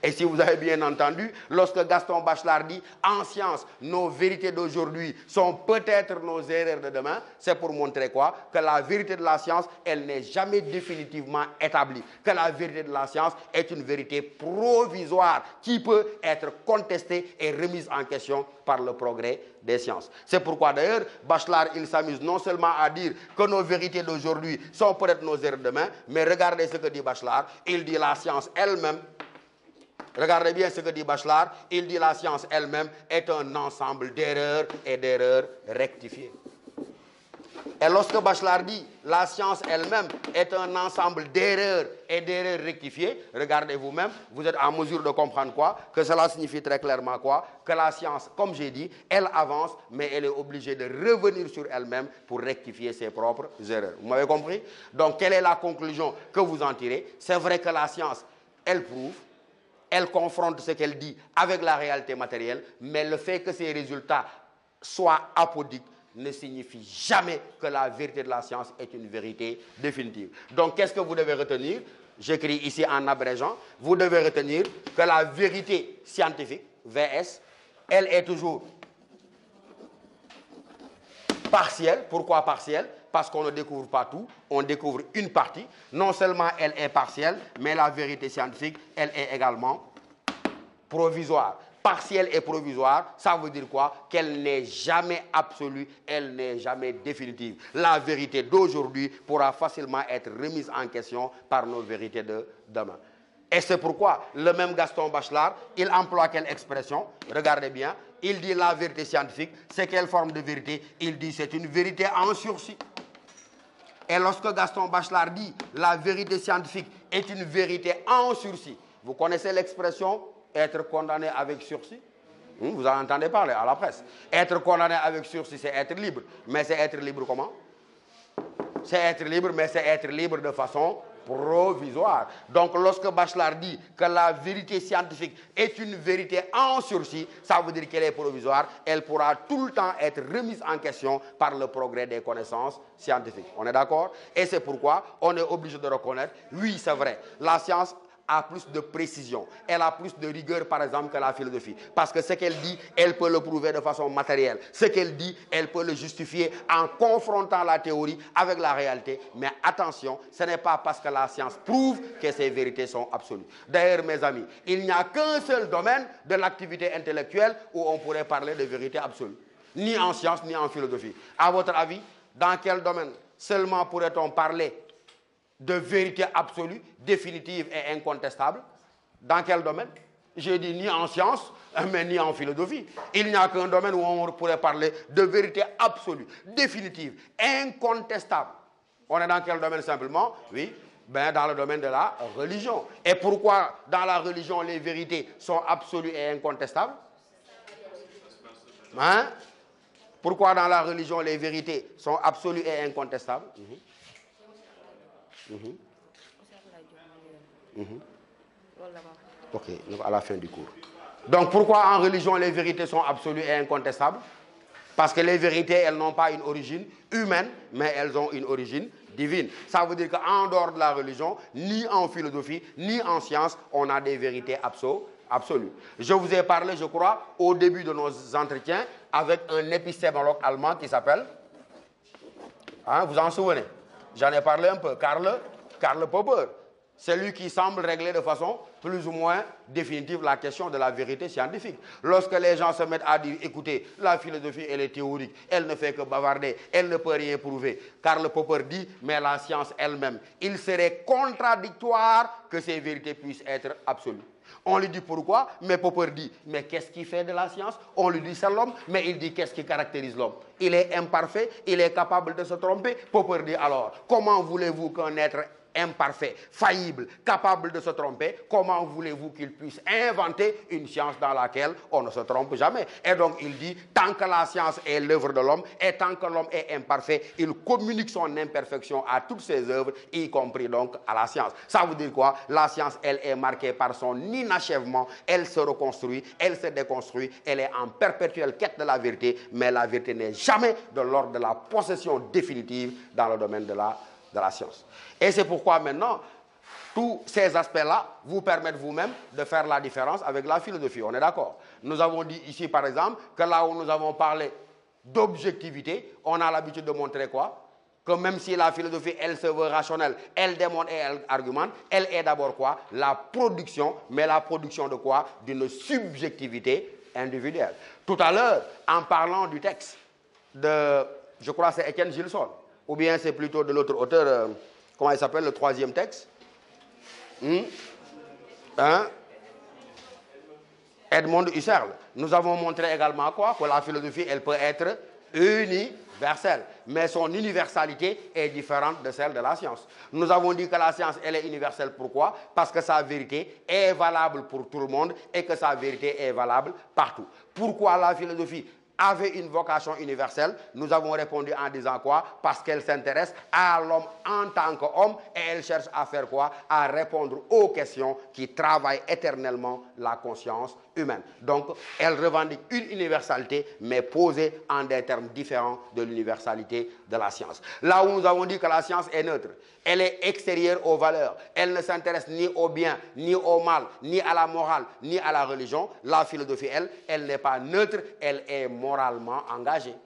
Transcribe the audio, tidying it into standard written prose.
Et si vous avez bien entendu, lorsque Gaston Bachelard dit « En science, nos vérités d'aujourd'hui sont peut-être nos erreurs de demain », c'est pour montrer quoi? Que la vérité de la science, elle n'est jamais définitivement établie. Que la vérité de la science est une vérité provisoire qui peut être contestée et remise en question par le progrès des sciences. C'est pourquoi d'ailleurs, Bachelard, il s'amuse non seulement à dire que nos vérités d'aujourd'hui sont peut-être nos erreurs de demain, mais regardez ce que dit Bachelard, il dit la science elle-même. Regardez bien ce que dit Bachelard. Il dit la science elle-même est un ensemble d'erreurs et d'erreurs rectifiées. Et lorsque Bachelard dit la science elle-même est un ensemble d'erreurs et d'erreurs rectifiées, regardez vous-même, vous êtes en mesure de comprendre quoi? Que cela signifie très clairement quoi? Que la science, comme j'ai dit, elle avance, mais elle est obligée de revenir sur elle-même pour rectifier ses propres erreurs. Vous m'avez compris? Donc, quelle est la conclusion que vous en tirez? C'est vrai que la science, elle prouve, elle confronte ce qu'elle dit avec la réalité matérielle, mais le fait que ces résultats soient apodiques ne signifie jamais que la vérité de la science est une vérité définitive. Donc, qu'est-ce que vous devez retenir? J'écris ici en abrégeant. Vous devez retenir que la vérité scientifique, VS, elle est toujours partielle. Pourquoi partielle? Parce qu'on ne découvre pas tout, on découvre une partie. Non seulement elle est partielle, mais la vérité scientifique, elle est également provisoire. Partielle et provisoire, ça veut dire quoi? Qu'elle n'est jamais absolue, elle n'est jamais définitive. La vérité d'aujourd'hui pourra facilement être remise en question par nos vérités de demain. Et c'est pourquoi le même Gaston Bachelard, il emploie quelle expression? Regardez bien, il dit la vérité scientifique, c'est quelle forme de vérité? Il dit c'est une vérité en sursis. Et lorsque Gaston Bachelard dit la vérité scientifique est une vérité en sursis, vous connaissez l'expression être condamné avec sursis? Vous en entendez parler à la presse. Être condamné avec sursis, c'est être libre. Mais c'est être libre comment? C'est être libre, mais c'est être libre de façon provisoire. Donc, lorsque Bachelard dit que la vérité scientifique est une vérité en sursis, ça veut dire qu'elle est provisoire. Elle pourra tout le temps être remise en question par le progrès des connaissances scientifiques. On est d'accord? Et c'est pourquoi on est obligé de reconnaître, oui, c'est vrai, la science a plus de précision, elle a plus de rigueur par exemple que la philosophie, parce que ce qu'elle dit, elle peut le prouver de façon matérielle, ce qu'elle dit, elle peut le justifier en confrontant la théorie avec la réalité, mais attention, ce n'est pas parce que la science prouve que ces vérités sont absolues. D'ailleurs mes amis, il n'y a qu'un seul domaine de l'activité intellectuelle où on pourrait parler de vérité absolue, ni en science ni en philosophie. À votre avis, dans quel domaine seulement pourrait-on parler de vérité absolue, définitive et incontestable? Dans quel domaine? J'ai dit ni en science, mais ni en philosophie. Il n'y a qu'un domaine où on pourrait parler de vérité absolue, définitive, incontestable. On est dans quel domaine simplement? Oui, ben dans le domaine de la religion. Et pourquoi dans la religion les vérités sont absolues et incontestables? Hein? Pourquoi dans la religion les vérités sont absolues et incontestables? Ok, donc à la fin du cours. Donc pourquoi en religion les vérités sont absolues et incontestables? Parce que les vérités, elles n'ont pas une origine humaine, mais elles ont une origine divine. Ça veut dire qu'en dehors de la religion, ni en philosophie, ni en science, on a des vérités absolues. Je vous ai parlé, je crois, au début de nos entretiens, avec un épistémologue allemand qui s'appelle... Hein, vous en souvenez? J'en ai parlé un peu, Karl Popper. C'est lui qui semble régler de façon plus ou moins définitive la question de la vérité scientifique. Lorsque les gens se mettent à dire, écoutez, la philosophie, elle est théorique, elle ne fait que bavarder, elle ne peut rien prouver. Karl Popper dit, mais la science elle-même, il serait contradictoire que ces vérités puissent être absolues. On lui dit pourquoi, mais Popper dit, mais qu'est-ce qui fait de la science? On lui dit c'est l'homme, mais il dit qu'est-ce qui caractérise l'homme? Il est imparfait, il est capable de se tromper. Popper dit alors, comment voulez-vous qu'un être imparfait, faillible, capable de se tromper, comment voulez-vous qu'il puisse inventer une science dans laquelle on ne se trompe jamais? Et donc il dit, tant que la science est l'œuvre de l'homme, et tant que l'homme est imparfait, il communique son imperfection à toutes ses œuvres, y compris donc à la science. Ça veut dire quoi? La science, elle est marquée par son inachèvement, elle se reconstruit, elle se déconstruit, elle est en perpétuelle quête de la vérité, mais la vérité n'est jamais de l'ordre de la possession définitive dans le domaine de la science. Et c'est pourquoi maintenant, Tous ces aspects-là vous permettent vous-même de faire la différence avec la philosophie. On est d'accord? Nous avons dit ici, par exemple, que là où nous avons parlé d'objectivité, on a l'habitude de montrer quoi? Que même si la philosophie, elle se veut rationnelle, elle démontre et elle argumente, elle est d'abord quoi? La production, mais la production de quoi? D'une subjectivité individuelle. Tout à l'heure, en parlant du texte de, je crois que c'est Étienne Gilson, ou bien c'est plutôt de l'autre auteur, comment il s'appelle, le troisième texte? Edmond Husserl. Nous avons montré également quoi? Que la philosophie, elle peut être universelle, mais son universalité est différente de celle de la science. Nous avons dit que la science, elle est universelle. Pourquoi? Parce que sa vérité est valable pour tout le monde et que sa vérité est valable partout. Pourquoi la philosophie avait une vocation universelle? Nous avons répondu en disant quoi? Parce qu'elle s'intéresse à l'homme en tant qu'homme et elle cherche à faire quoi? À répondre aux questions qui travaillent éternellement la conscience humaine. Donc, elle revendique une universalité, mais posée en des termes différents de l'universalité de la science. Là où nous avons dit que la science est neutre, elle est extérieure aux valeurs, elle ne s'intéresse ni au bien, ni au mal, ni à la morale, ni à la religion. La philosophie, elle n'est pas neutre, elle est moralement engagée.